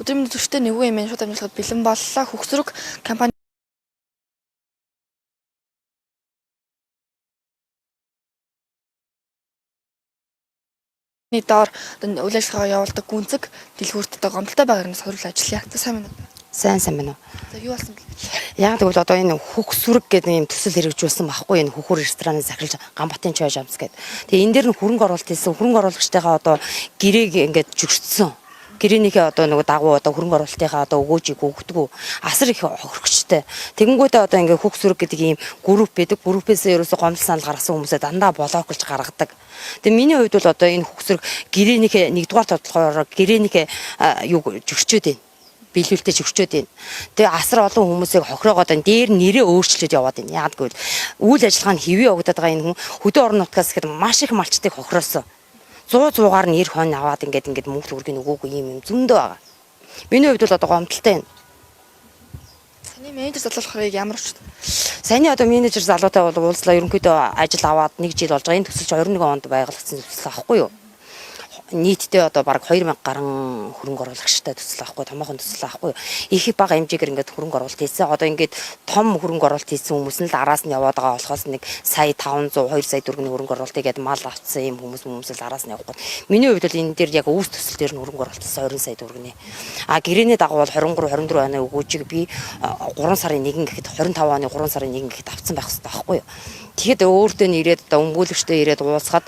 өдрийн түвштэй нэгэн юм шууд амжилтад бэлэн боллоо. Хөгсрөг компани доор үйл ажиллагаа явуулдаг гүнзэг дэлгүүрттэй гомдолтой байгааг нь сорил ажиллая. За сайн байна уу? Сайн байна уу? За юу болсон бэ? Яг тэгвэл одоо энэ хөхсүрэг гэдэг юм төсөл хэрэгжүүлсэн байхгүй энэ хөхөр рестораны захирал Ганбатын чойж амс гэдэг. Тэгээ энэ дээр нь хөрөнгө оруулалт хийсэн хөрөнгө оруулагчтайгаа одоо гэрээг ингээд жүгшдсэн. Гэрээнийхээ одоо нөгөө дагуу одоо хөрөнгө оруулалтынхаа одоо өгөөжийг өгдөггүй асар их хохирогчтой. Тэгэнгүүтээ одоо ингээд хөхсүрэг гэдэг ийм групп байдаг. Группээс ерөөсө гомдол санал гаргасан хүмүүсээ дандаа блоклж гаргадаг. Тэгээ миний хувьд бол одоо энэ хөхсүрэг гэрээнийхээ нэгдүгээр тодорхойлоор гэрээнийхээ юу жүгчөөд байна. Биелүүлэлтэд өгчөөд байна. Тэгээ асар олон хүмүүсийг хохироогоод энэ дээр нэрээ өөрчлөөд яваад байна. Яг гэвэл үйл ажиллагаа нь хэвээ өгдөг байгаа энэ хүн хөдөө орон нутгаас ихэд маш их малчтыг хохироосон. 100-100-аар нэр хон аваад ингээд мөнгө төгрөгийн өгөөгүй юм зөндөө байгаа. Миний хувьд бол одоо гомдолтой байна. Саний менежер залуучхыг ямар ч Саяны одоо менежер залуутай бол уулзлаа ерөнхийдөө ажил аваад 1 жил болж байгаа. Энэ төсөлч 21 онд байгуулагдсан төсөл аахгүй юу? Нийтдээ одоо бараг 2000 гаруй хөрөнгө оруулагчтай төсөл авахгүй томоохон төсөл авахгүй их бага хэмжээгээр ингээд хөрөнгө оруулалт хийсэн. Одоо ингээд том хөрөнгө оруулалт хийсэн хүмүүс нь л араас нь яваад байгаа болохоос нэг сая 500 2 сая төгрөгийн хөрөнгө оруулалтыг гээд мал авцсан юм хүмүүс л араас нь явахгүй. Миний хувьд бол энэ дээр яг өвс төсөл дээр нь хөрөнгө оруулалтсан 20 сая төгрөгийн. Гэрээний дагуу бол 23 24 оны өгөөжийг би 3 сарын 1 гэхэд 25 оны 3 сарын 1 гэхэд авцсан байх хэрэгтэй байхгүй юу. Тэгэхэд өөртөө нь ирээд одоо өмгөөлөгчтэй ирээд уулзахад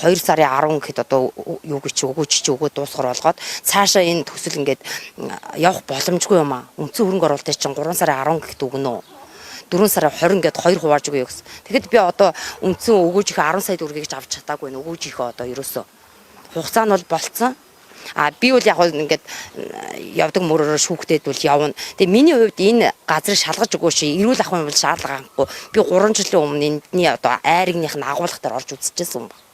2 сарын 10 гэхэд одоо юу гэж өгөөж чи өгөө дуусгар болгоод цаашаа энэ төсөл ингээд явах боломжгүй юм аа. Үндсэн хөрөнгө оруулалтын чинь 3 сарын 10 гэхэд өгнө үү? 4 сарын 20 гээд 2 хувааж өгье гэсэн. Тэгэхэд би одоо үндсэн өгөөжийнхээ 10 сая төгрөгийг ч авч чадаагүй нэ өгөөжийнхөө одоо ерөөсөө хугацаа нь бол болцсон. Би бол яг ингээд явдаг мөрөөр шүүхтэд бол явна. Тэгээ миний хувьд энэ газрыг шалгаж өгөөч эрүүл ахуйн бол шаардлага хангахгүй. Би 3 жилийн өмнө эндний одоо айргных нь агуулга дээр орж үзчихсэн юм байна.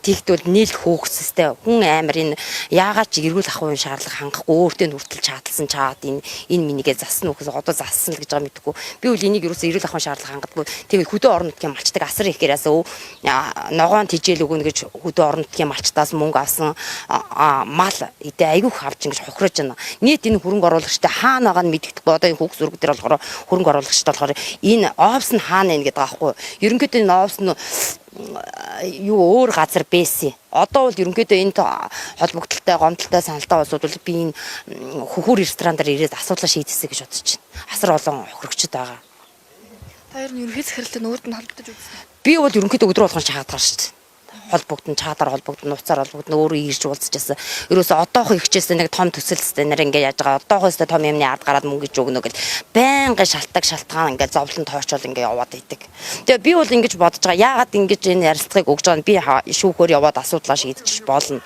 Тэгтвэл нийлх хөөгсөстэй хүн амар энэ яагаад ч эрүүл ахуйн шаардлага хангахгүй өөртөө нүртэл чааталсан чаад энэ минийгээ засна уу гэсэн одоо зассан л гэж байгаа мэдгүй. Би бол энийг ерөөсөө эрүүл ахуйн шаардлага хангадаггүй. Тэгээд хөдөө орон нутгийн малчдаг асар их гэрээс ногоон тижээл өгнө гэж хөдөө орон нутгийн малчтаас мөнгө авсан мал идэ айгүйх авч ингэж хохирож байна. Нийт энэ хөрөнгө оруулагчтай хаана байгаа нь мэддэхгүй. Одоо энэ хөгс зураг дээр болохоор хөрөнгө оруулагчтай болохоор энэ офс нь хаана байна гэдэг аахгүй. Ерөнхийдөө энэ офс нь юу өөр газар байсан. Одоо бол ерөнхийдөө энэ холбогдлолтой гомдолтой саналтай улсууд бол би энэ хөхөр ресторан дээр ирээд асуудлаа шийдэсэй гэж бодож байна. Асар олон хохирогчд байгаа. Та ер нь ерөнхий захиралтай нүүрд нь холбогдож үзсэн. Би бол ерөнхийдөө өдөр болгон шахаад шүү дээ. Холбогдсон чатаар холбогдсон нууцаар холбогдсон өөрөө ирж уулзчихсан. Ерөөсө одоохон ихчээсээ нэг том төсөлстэй нэр ингээ яаж байгаа одоохоос том юмны ард гараад мөнгө гэж өгнө гэл байнга шалтгаан ингээ зовлон тоочол ингээ яваад идэг. Тэгээ би бол ингэж бодож байгаа. Яагаад ингэж энэ ярилцлагыг өгж байгаа нь би шүүхөөр яваад асуудлаа шийдчих болно.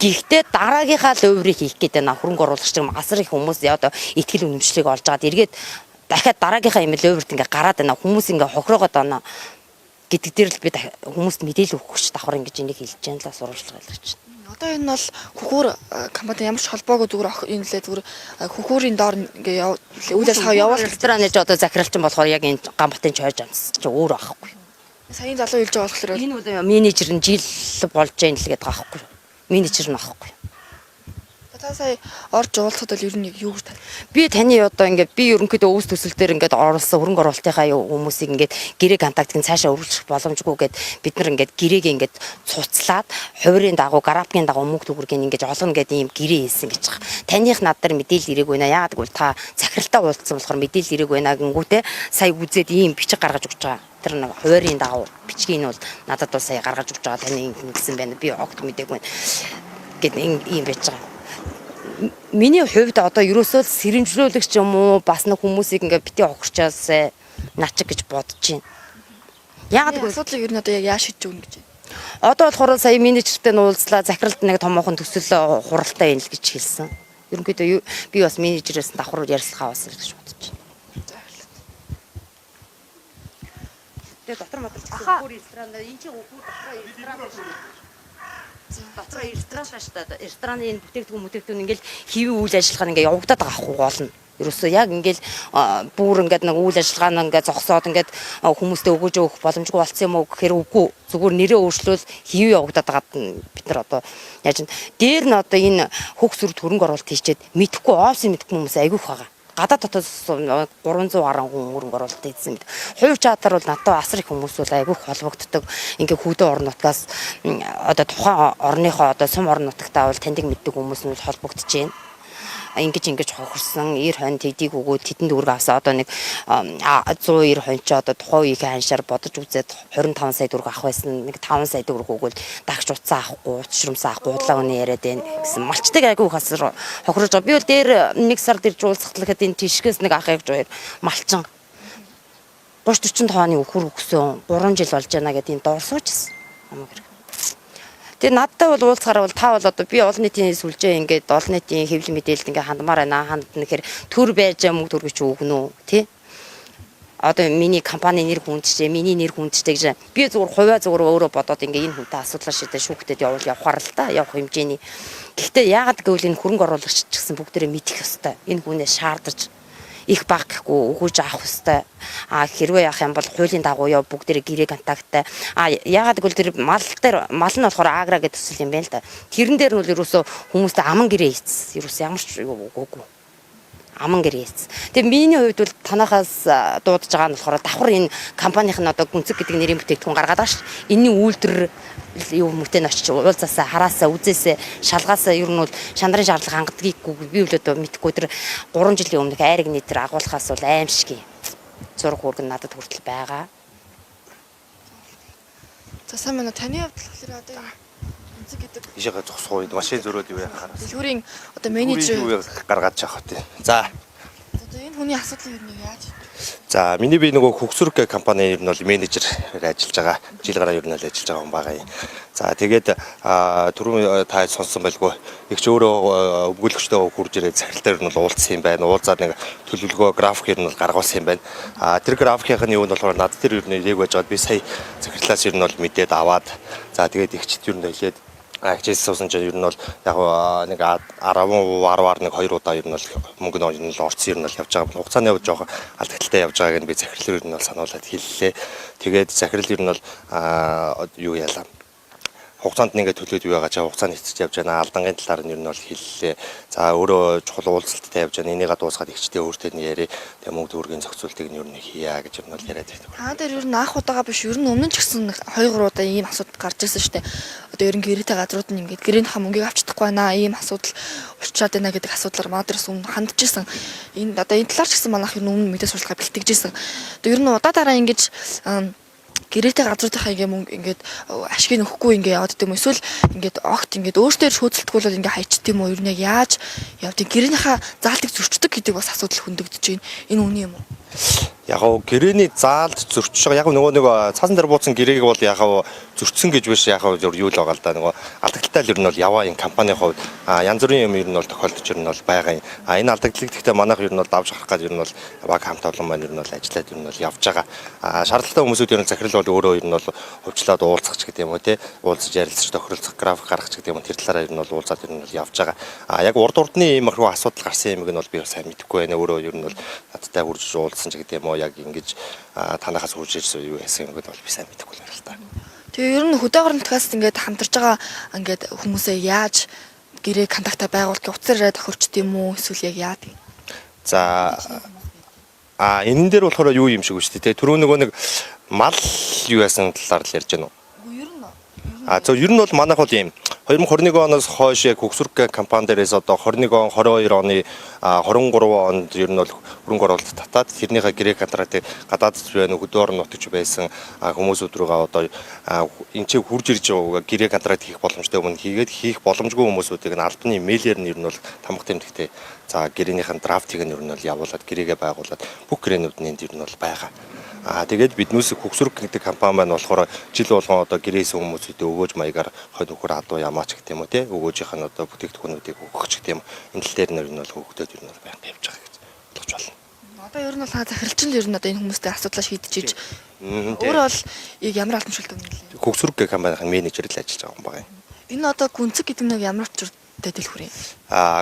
Гэхдээ дараагийнхаа луврыг хийх гэдэг нь хөрөнгө оруулагч асар их хүмүүс одоо ихтгэл үнэмшлийг олж аваад эргээд дахиад дараагийнхаа юм луврт ингээ гараад байна. Хүмүүс ингээ хохироогоод байна гэдэг дээр л би хүмүүст мэдээлэл өгөх гэж давхар ингэж энийг хэлж яана л сурвалжлага ялгаж байна. Одоо энэ бол хөхөр компани ямар ч холбоогүй зүгээр энэ лээ зүгээр хөхөрийн доор ингээ үйл ажиллагаа явуул рестораны ч одоо захиралчин болохоор яг энэ Ганбатын чойж амс ч өөр байхгүй. Саяны залуу хэлж байгаа болохоор энэ бол менежер нь жил болж जैन л гэдэг байгаа байхгүй. Менежер нь байхгүй. Та сая орж уулзахад бол ер нь юу гэж би таны одоо ингээд би ерөнхийдөө өвс төсөл дээр ингээд оруулсан хөрөнгө оруулалтынхаа хүмүүсийг ингээд гэрээ контактыг цаашаа өргөжлөх боломжгүй гэд бид нар ингээд гэрээг ингээд цуцлаад хувирын дагуу графикийн дагуу мөнгө төгрөгийг ингээд олгоно гэдэг ийм гэрээ хийсэн гэж байгаа. Таних над дээр мэдээлэл ирээгүй наа. Яагаад гэвэл та захиралтай уулзсан болохоор мэдээлэл ирээгүй наа гингүүтээ сая үзээд ийм бичиг гаргаж өгч байгаа. Тэр нэг хувирын дагуу бичгийг нь бол надад бол сая гаргаж өгч байгаа. Таны ингэсэн байна. Би огт мэдээгүй гэд ийм байж байгаа. Миний хувьд одоо ерөөсөө сэрэмжлүүлэгч юм уу бас нэг хүмүүсийг ингээ бити хохирчаасаа начиг гэж бодож байна. Яагаад гэвэл асуудлыг ер нь одоо яг яаж шийдэж өгнө гэж. Одоо болохоор сая менежертэй нь уулзлаа захиралд нэг томоохон төсөл хуралтай байна л гэж хэлсэн. Ерөнхийдөө би бас менежерээс давхар ярилцлага авсан гэж бодож байна. Тэгээ дотор модал хөхөр ресторан энэ чинь хөхөр дотроо ресторан шаштаа рестораны энэ бүтээгдэхүүн ингээл хэвийн үйл ажиллагаа ингээ явагдаад байгаа ахгүй гол нь. Ерөөсөө яг ингээл бүр ингээд нэг үйл ажиллагаа ингээд зогсоод ингээд хүмүүстэй өгөөж өгөх боломжгүй болсон юм уу гэхээр үгүй. Зүгээр нэрээ өөрчлөөл хийв явагдаад байгаад бид нар одоо яаж н дээр нь одоо энэ хөгсөрд хөрөнгө оруулалт хийчихэд мэдхгүй оолсын мэдхгүй хүмүүс айгүйх байгаа. Гадаад дотоос 300 гаруй хүн хөрөнгө оруулалт хийсэн мэт. Хувь чатар бол надад асар их хүмүүс бол айгүйх холбогддог. Ингээ хүүдэн орон нутгаас одоо тухайн орныхоо одоо сум орон нутагтаа бол таньдаг мэддэг хүмүүс нь холбогдож байна. Ингэж хохирсон 90 хонь тэдийг өгөөд тэдэнд өрг авсаа одоо нэг 190 хонь ч одоо тухайн үеийн ханшаар бодож үзээд 25 сая төгрөг авах байсан нэг 5 сая төгрөг өгөөл дагч уцаа авахгүй учрамсаа авахгүй удлаа өнө яриад байна гэсэн малчдаг айгүй хасар хохирож байгаа. Би бол дээр нэг сар дээр жуулцахлахад энэ тишгээс нэг ах явж хоёр малчин 30 40 тооны өхөр өгсөн 3 жил болж байна гэдээ энэ дуурсуучсан. Тэгээ надтай бол уулзахаар бол та бол одоо би олон нийтийн сүлжээ ингээд олон нийтийн хэвлэл мэдээлэлд ингээд хандмаар байна. Ханд нэхэр төр байж мөнгө төргөч өгнө үү тий? Одоо миний компани нэр хүндчээ, миний нэр хүндчээ гэж би зүгээр хувиа зүгээр өөрөө бодоод ингээд энэ хүнтэй асуудлаа шийдээ шүүхтэд явахаар л та явах хэмжээний. Гэхдээ яагаад гэвэл энэ хөрөнгө оруулагч ч гэсэн бүгдээрээ мэдэх ёстой. Энэ хүнээс шаардаж их баг гэхгүй өгөөж авах хэвээр хэрвээ явах юм бол хуулийн дагуу яв бүгдээрээ гэрээ контакттай ягаад гэвэл тэр мал нь болохоор агра гэдэг төсөл юм байна л да. Тэрэн дээр нь бол ерөөсөө хүмүүстэй аман гэрээ хийсэн. Ерөөсөө ямар ч үгүй аман гэрээ хийсэн. Тэгээ миний хувьд бол танахаас дуудаж байгаа нь болохоор давхар энэ компанийн одоо гүнзэг гэдэг нэрийн бүтээгдэхүүн гаргаад байгаа ш. Энэний үйлдвэр юу мөтэн очиж уулзаасаа хараасаа үзээсээ шалгаасаа ер нь бол шандрын шаардлага хангадаггүй би бол одоо мэдхгүй тэр 3 жилийн өмнөх айраг нийтэр агуулхаас бол аимшиг зураг хүргэн надад хүртэл байгаа. За сайн байна. Таны хувьд болохоор одоо гүнзэг гэдэг ишээгээ зогсоо машин зөрөөд юу яхаар. дэлгүүрийн одоо менежер гаргаад чаах хөтэй. За. Одоо энэ хүний асуудал юу нэг яаж? За миний би нөгөө Хөгсөрг компани ер нь бол менежерээр ажиллаж байгаа. Жил гараа ер нь л ажиллаж байгаа хүн байгаа юм. За тэгээд түрүүн та сонссон байлгүй. Их ч өөрөө өгүүлэгчтэй хурж ирээд захирал дээр нь бол уулзсан юм байна. Уулзаад нэг төлөвлөгөө график ер нь бол гаргуулсан юм байна. Тэр графикийн юу нь болохоор над дээр ер нь яг байж байгаад би сая захирлаас ер нь бол мэдээд аваад за тэгээд ихчд ер нь хэлээд хичээс суусан чинь ер нь бол яг нэг 10-10-аар нэг 2 удаа ер нь бол мөнгө нь орцсон ер нь бол явж байгаа. Хугацааны явж байгаа алдагдaltaй явж байгааг нь би захирал ер нь бол сануулад хэллээ. Тэгээд захирал ер нь бол юу яалаа. Хугацаанд нэгээ төлөөд юу байгаа чаа хугацааны хэцэж явж байна. Алдангийн талаар нь ер нь бол хэллээ. За өөрөө чухал уулзалттай явж байна. Энийгээ дуусгаад ихчтэй өөртөө нь яриа. Тэгээ мөнгө төгрөгийн зохицуултыг нь ер нь хийя гэж ер нь бол яриад байдаг. Та дээр ер нь анх удаага биш ер нь өмнө ч гэсэн 2-3 удаа ийм асуудал гарч ирсэн шүү дээ. Одоо ер нь гэрээтэй газрууд нь ингээд гэрээнийхээ мөнгийг авч чадахгүй байна. Ийм асуудал учраад байна гэдэг асуудлаар манайдаас өмнө хандж ирсэн. Энэ одоо энэ талаар ч гэсэн манайх ер нь өмнө мэдээ сурчлагаа бэлтгэжсэн. Одоо ер нь удаа дараа ингэж гэрээтэй газруудынхаа ингээд ашиг нөхгүй ингээд яваад гэдэг юм эсвэл ингээд огт ингээд өөртөө шөөцөлтгүй бол ингээд хайчт юм уу ер нь яаж явдаг гэрээнийхээ заалтыг зөрчдөг гэдэг бас асуудал хөндөгдөж байна. Энэ үний юм уу? Яг гоо гэрээний заалд зөрчиж байгаа. Яг нөгөө нэг цаасан дээр бууцсан гэрээг бол яг зөрчсөн гэж биш яг юу л байгаа л да. Нөгөө алдагдaltaй л ер нь бол яваа энэ компанийн хувьд янз бүрийн юм ер нь бол тохиолдож ер нь бол байгаа юм. Энэ алдагдлыг гэхдээ манайх ер нь бол давж гарах гэж ер нь бол баг хамт олон маань ер нь бол ажиллаад ер нь бол явж байгаа. Шаардлагатай хүмүүсүүд ер нь захирал бол өөрөө ер нь бол хувьчлаад уулзах ч гэдэг юм уу те. Уулзаж ярилцаж тохиролцох график гаргах ч гэдэг юм. Тэр талаараа ер нь бол уулзаад ер нь бол явж байгаа. Яг урд урдны ийм их асуудал гарсан юм нь бол би сайн мэдэхгүй байна. Өөрөө ер нь бол надтай хурж уулзсан ч гэдэг юм уу яг ингэж танахаас хурж ирсэн юу яасан юм бол би сайн мэдэхгүй байна л та. Тэгээ ер нь хөдөө орон нутгаас ингээд хамтарч байгаа ингээд хүмүүсээ яаж гэрээ контактаа байгуулах утсаараа тохирчд юм уу эсвэл яг яа тийм. За энэ дээр болохоор юу юм шиг үү шүү дээ. Түрүү нөгөө нэг мал юу яасан талаар л ярьж байна уу? Ер нь ер нь бол манайх бол ийм 2021 оноос хойш яг Хөгсөрг компани дээрээс одоо 21 он 22 оны 23 онд ер нь бол хөрөнгө оруулалт татаад тэрнийхээ гэрээ контрактыг гадаад байна хөдөө орон нутагч байсан хүмүүсүүд рүүгээ одоо энэ ч хурж ирж байгаа гэрээ контракт хийх боломжтой өмнө хийгээд хийх боломжгүй хүмүүсүүдийг нь албаны мэйлээр нь ер нь бол тамга тэмдэгтэй за гэрээнийхэн драфтыг нь ер нь бол явуулаад гэрээгээ байгуулад бүх гэрээнүүд нь энд ер нь бол байгаа. Тэгээд биднээс Хөгсөрг гэдэг компани маань болохоор жил болгон одоо гэрээсэн хүмүүсүүдэд өгөөж маягаар хонь нөхөр адуу ямаач гэх юм уу те өгөөжийнх нь одоо бүтээгдэхүүнүүдийг өгөх ч гэх юм энэ тал дээр нь бол хөгдөд ер нь бол байнга явж байгаа гэж бодож байна. Одоо ер нь бол захиралч нь ер нь одоо энэ хүмүүстэй асуудлаа шийдэж иж өөрөө бол ямар албан шилдэг юм бэ? Хөгсөрг компанийн менежер л ажиллаж байгаа юм байна. Энэ одоо гүнзэг гэдэг нь ямар учир хятадтай дэлгүүрийн?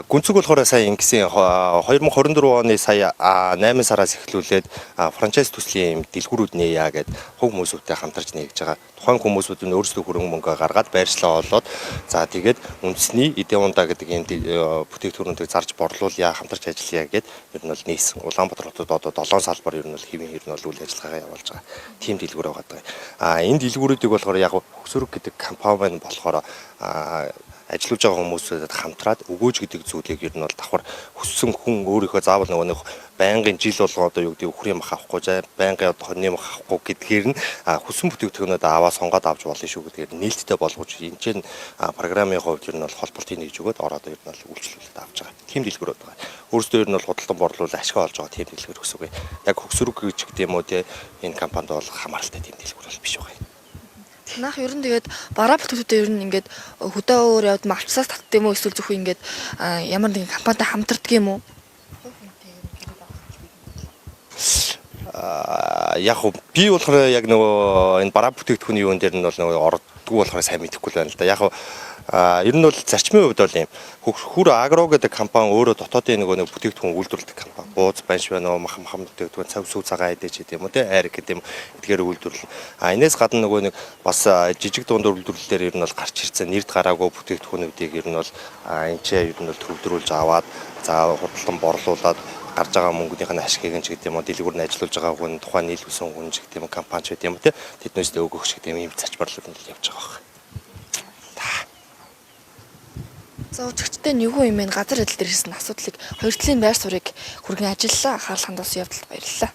Гүнзэг болохоор сая ингэсэн 2024 оны сая 8 сараас эхлүүлээд франчайз төслийн дэлгүүрүүд нээя гэд хувь хүмүүстэй хамтарч нээгж байгаа. Тухайн хүмүүсүүд нь өөрсдөө хөрөнгө мөнгө гаргаад байршлаа олоод за тэгээд үндэсний эдийн ундаа гэдэг ийм бүтээгдэхүүнүүдийг зарж борлуулъя, хамтарч ажиллая гэд ер нь бол нээсэн. Улаанбаатар хотод одоо 7 салбар ер нь бол хэвэн ер нь бол үйл ажиллагаагаа явуулж байгаа. Тим дэлгүүр байгаа. Энэ дэлгүүрүүдийг болохоор яг Хөксөрөг гэдэг компани болохоор ажиллаж байгаа хүмүүстэй хамтраад өгөөж гэдэг зүйлийг ер нь бол давхар хүссэн хүн өөрийнхөө заавал нэг байнгын жил болгоо одоо юу гэдэг өхрийн мах авахгүй байнгын одоо хоньны мах авахгүй гэдгээр нь хүссэн бүтээгдэхүүнүүд аваа сонгоод авч болно шүү гэдгээр нээлттэй болгож энэ чинь програмын хувьд ер нь бол холболтыг нэгж өгөөд ороод ер нь бол үйлчлүүлээд авч байгаа. Тим дэлгүүрүүд байгаа. Өөрөөсөө ер нь бол худалдан борлуулалт ашиг олж байгаа тим дэлгүүр гэсэн үг. Яг Хөксөрөг гэж гэдэг юм уу те энэ компанид бол хамааралтай тим дэлгүүр бол биш байгаа. Танах ер нь тэгээд бараа бүтээгдэхүүнтэй ер нь ингээд хөдөө өөр явд авчсаас татдаг юм уу эсвэл зөвхөн ингээд ямар нэгэн компанитай хамтардаг юм уу? Яг би болохоор яг нөгөө энэ бараа бүтээгдэхүүний юун дээр нь бол нөгөө ордгоо болохоор сайн мэдэхгүй л байна л да. Яг ер нь бол зарчмын хувьд бол юм Хүр агро гэдэг компани өөрөө дотоодын нэг бүтээгдэхүүн үйлдвэрлэдэг компани. Бууз банш байна уу, мах бүтээгдэхүүн, цав сүү цагаан эдэж гэдэг юм уу те айр гэдэг юм. Эдгээр үйлдвэрлэл. Энээс гадна нөгөө нэг бас жижиг дунд үйлдвэрлэлээр ер нь бол гарч ирсэн нэрд гараагүй бүтээгдэхүүнүүдийг ер нь бол энэ ч ер нь бол төвлөрүүлж аваад за худалдан борлуулад гарч байгаа мөнгөнийх нь ашгийг нь ч гэдэг юм уу дэлгүүр нь ажиллаж байгаа хүн тухайн нийлүүлсэн хүн ч гэдэг юм компани ч гэдэг юм те тэднээс өгөх ч гэдэг юм зарчмарлууд нь явж байгаа байна. За өчигчтэй нь юу юм бэ? Газар адил дээр ирсэн асуудлыг хоёр талын байр суурийг хүргэн ажиллаа. Анхаарал хандуулсан явдалд баярлалаа.